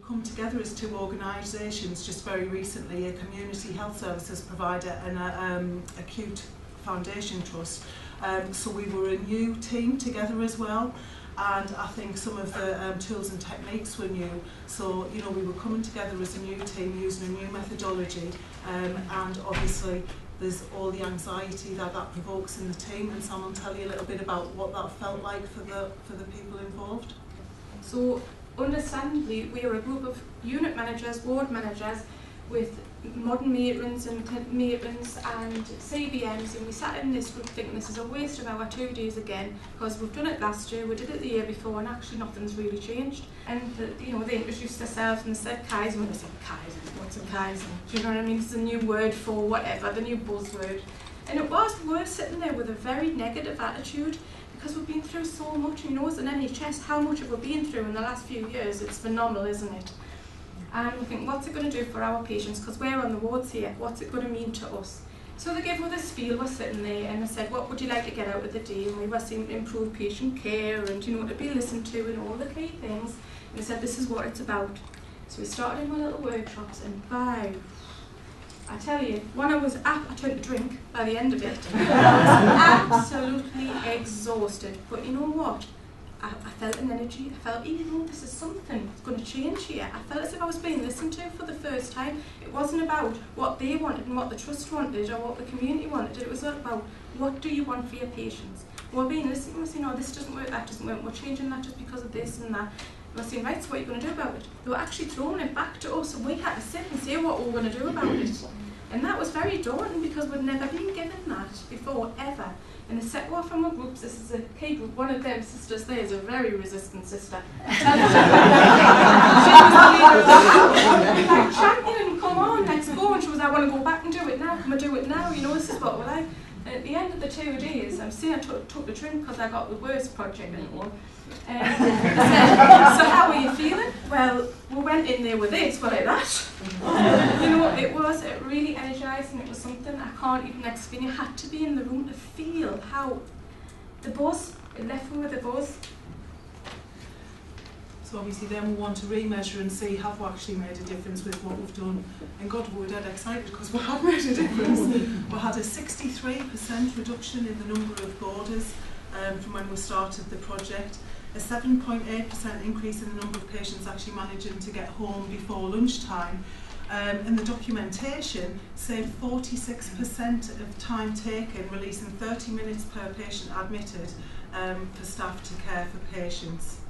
come together as two organisations just very recently, a community health services provider and a acute foundation trust. So we were a new team together as well, and I think some of the tools and techniques were new. So, you know, we were coming together as a new team using a new methodology, and obviously there's all the anxiety that provokes in the team, and Sam will tell you a little bit about what that felt like for the people involved. So, understandably, we are a group of unit managers, ward managers, with modern matrons and CBMs, and we sat in this group thinking this is a waste of our 2 days again, because we've done it last year, we did it the year before, and actually nothing's really changed. And you know, they introduced themselves and they said Kaizen, and they said Kaizen, what's a Kaizen? Do you know what I mean? It's a new word for whatever, the new buzzword. And it was, we were sitting there with a very negative attitude, because we've been through so much. You know, as an NHS, how much have we been through in the last few years? It's phenomenal, isn't it? And we think, what's it going to do for our patients? Because we're on the wards here, what's it going to mean to us? So they gave us this spiel, we're sitting there, and they said, what would you like to get out of the day? And we were saying to improve patient care and, you know, to be listened to and all the key things. And they said, this is what it's about. So we started in my little workshops, and wow, I tell you, when I turned to drink by the end of it. I was absolutely exhausted. But you know what? I felt an energy. I felt, even though this is something that's going to change here, I felt as if I was being listened to for the first time. It wasn't about what they wanted and what the trust wanted or what the community wanted. It was about, what do you want for your patients? We're being listened to, we're saying, no, this doesn't work, that doesn't work, we're changing that just because of this and that. We're saying, right, so what are you going to do about it? They were actually throwing it back to us, and we had to sit and say what we were going to do about it. And that was very daunting, because we'd never been given that before, ever. And the set off from our groups, this is a key group, one of them sisters there is a very resistant sister. She was the leader of the house. Like, championing, come on, let's go. And she was, I want to go back and do it now, can we do it now? You know, this is what we're like. And at the end of the 2 days, I'm saying I took the drink because I got the worst project anymore. They said, so how are you feeling? Well, we went in there with this, we're like that. You know, it really energised, and it was something I can't even explain. You had to be in the room to feel how the buzz, it left me with the buzz. So obviously then we want to remeasure and see, have we actually made a difference with what we've done. And God, we were dead excited because we have made a difference. We had a 63% reduction in the number of boarders from when we started the project. A 7.8% increase in the number of patients actually managing to get home before lunchtime. And the documentation saved 46% of time taken, releasing 30 minutes per patient admitted for staff to care for patients.